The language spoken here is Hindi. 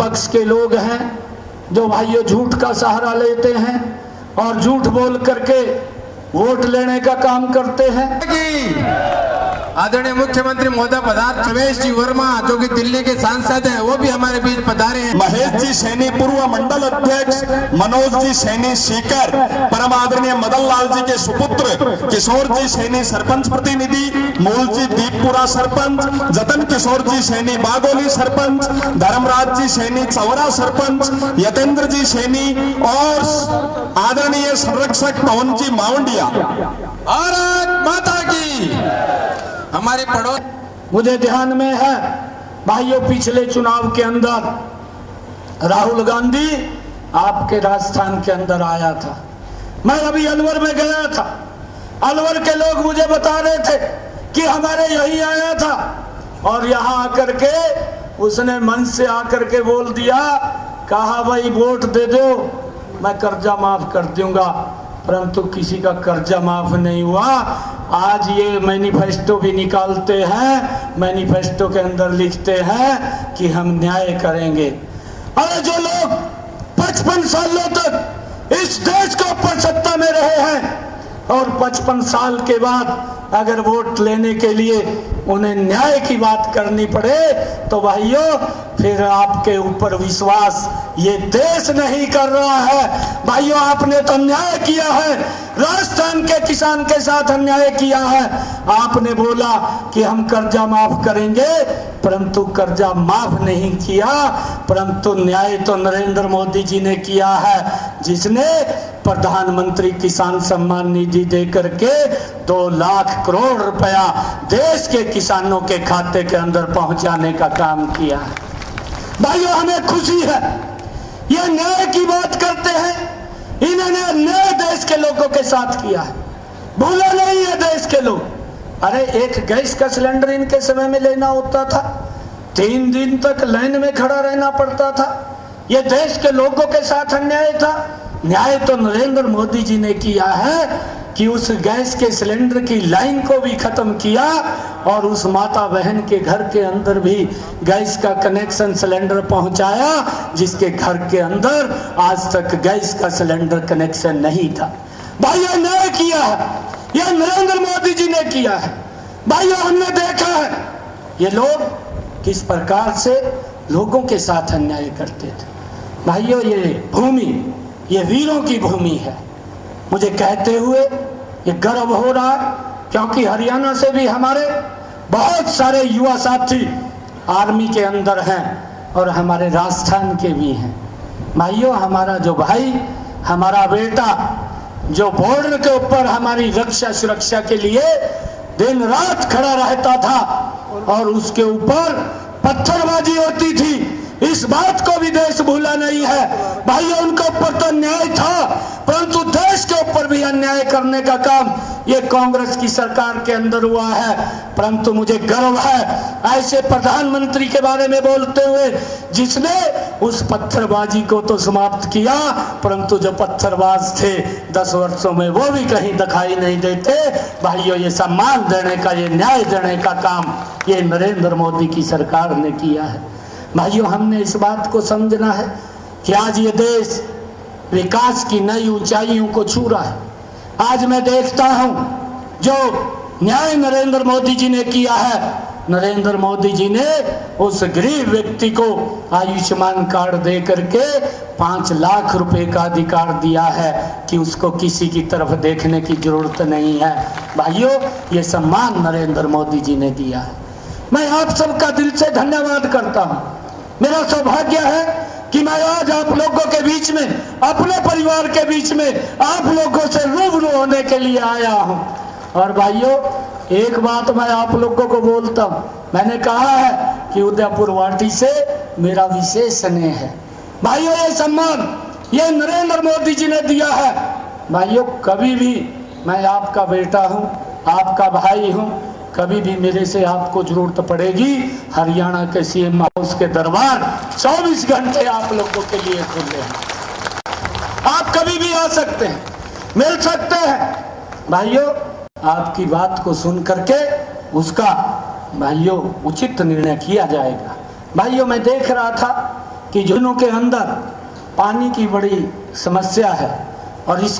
विपक्ष के लोग हैं जो भाइयों झूठ का सहारा लेते हैं और झूठ बोल करके वोट लेने का काम करते हैं। आदरणीय मुख्यमंत्री महोदय पधार प्रवेश जी वर्मा जो कि दिल्ली के सांसद हैं वो भी हमारे बीच पधारे हैं। महेश जी सैनी पूर्व मंडल अध्यक्ष, मनोज जी सैनी सीकर, परम आदरणीय मदन लाल जी के सुपुत्र किशोर जी सैनी सरपंच प्रतिनिधि, मूल जी दीपपुरा सरपंच, जतन किशोर जी सैनी बागोली सरपंच, धर्मराज जी सैनी चौरा सरपंच, यतेंद्र जी सैनी और आदरणीय संरक्षक पवन जी मावंडिया। भारत माता की। हमारे पड़ोस मुझे ध्यान में है भाइयों, पिछले चुनाव के अंदर राहुल गांधी आपके राजस्थान के अंदर आया था। मैं अभी अलवर में गया था, अलवर के लोग मुझे बता रहे थे कि हमारे यही आया था और यहाँ आकर के उसने मन से आकर के बोल दिया, कहा भाई वोट दे दो मैं कर्जा माफ कर दूंगा, परंतु किसी का कर्जा माफ नहीं हुआ। आज ये मैनिफेस्टो भी निकालते हैं, मैनिफेस्टो के अंदर लिखते हैं कि हम न्याय करेंगे। अरे जो लोग 55 सालों तक इस देश के ऊपर सत्ता में रहे हैं और 55 साल के बाद अगर वोट लेने के लिए उन्हें न्याय की बात करनी पड़े तो भाइयों फिर आपके ऊपर विश्वास ये देश नहीं कर रहा है। भाइयों आपने तो अन्याय किया है, राजस्थान के किसान के साथ अन्याय किया है। आपने बोला कि हम कर्जा माफ करेंगे, परंतु कर्जा माफ नहीं किया, परंतु न्याय तो नरेंद्र मोदी जी ने किया है, जिसने प्रधानमंत्री किसान सम्मान निधि दे करके 2 लाख करोड़ रुपया देश के किसानों के खाते के अंदर पहुंचाने का काम किया है। भाइयों हमें खुशी है, ये न्याय की बात करते हैं, इन्होंने अन्याय देश के लोगों के साथ किया है, भूला नहीं है देश के लोग। अरे एक गैस का सिलेंडर इनके समय में लेना होता था, 3 दिन तक लाइन में खड़ा रहना पड़ता था। ये देश के लोगों के साथ अन्याय था। न्याय तो नरेंद्र मोदी जी ने किया है कि उस गैस के सिलेंडर की लाइन को भी खत्म किया और उस माता बहन के घर के अंदर भी गैस का कनेक्शन सिलेंडर पहुंचाया, जिसके घर के अंदर आज तक गैस का सिलेंडर कनेक्शन नहीं था। भाइयों न्याय किया है, यह नरेंद्र मोदी जी ने किया है। भाइयों हमने देखा है ये लोग किस प्रकार से लोगों के साथ अन्याय करते थे। भाइयों ये भूमि, ये वीरों की भूमि है। मुझे कहते हुए ये गर्व हो रहा है क्योंकि हरियाणा से भी हमारे बहुत सारे युवा साथी आर्मी के अंदर हैं और हमारे राजस्थान के भी हैं। भाइयों हमारा जो भाई, हमारा बेटा जो बॉर्डर के ऊपर हमारी रक्षा सुरक्षा के लिए दिन रात खड़ा रहता था और उसके ऊपर पत्थरबाजी होती थी, इस बात को भी देश भूला नहीं है। भाइयों उनके ऊपर तो अन्याय था, परंतु देश के ऊपर भी अन्याय करने का काम ये कांग्रेस की सरकार के अंदर हुआ है। परंतु मुझे गर्व है ऐसे प्रधानमंत्री के बारे में बोलते हुए जिसने उस पत्थरबाजी को तो समाप्त किया, परंतु जो पत्थरबाज थे 10 वर्षों में वो भी कहीं दिखाई नहीं देते। भाइयों ये सम्मान देने का, ये न्याय देने का काम ये नरेंद्र मोदी की सरकार ने किया है। भाइयों हमने इस बात को समझना है कि आज ये देश विकास की नई ऊंचाइयों को छू रहा है। आज मैं देखता हूं जो न्याय नरेंद्र मोदी जी ने किया है, नरेंद्र मोदी जी ने उस गरीब व्यक्ति को आयुष्मान कार्ड दे करके 5 लाख रुपए का अधिकार दिया है कि उसको किसी की तरफ देखने की जरूरत नहीं है। भाइयों ये सम्मान नरेंद्र मोदी जी ने दिया है। मैं आप सबका दिल से धन्यवाद करता हूं। मेरा सौभाग्य है कि मैं आज आप लोगों के बीच में, अपने परिवार के बीच में आप लोगों से रूबरू होने के लिए आया हूं। और भाइयों एक बात मैं आप लोगों को बोलता हूं, मैंने कहा है कि उदयपुर वाटी से मेरा विशेष स्नेह है। भाइयों ये सम्मान ये नरेंद्र मोदी जी ने दिया है। भाइयों कभी भी मैं आपका बेटा हूं, आपका भाई हूं, कभी भी मेरे से आपको जरूरत पड़ेगी, हरियाणा के सीएम हाउस के दरबार 24 घंटे आप लोगों के लिए खुले हैं। आप कभी भी आ सकते हैं, मिल सकते हैं। भाइयों आपकी बात को सुन करके उसका भाइयों उचित निर्णय किया जाएगा। भाइयों मैं देख रहा था कि दिनों के अंदर पानी की बड़ी समस्या है और इस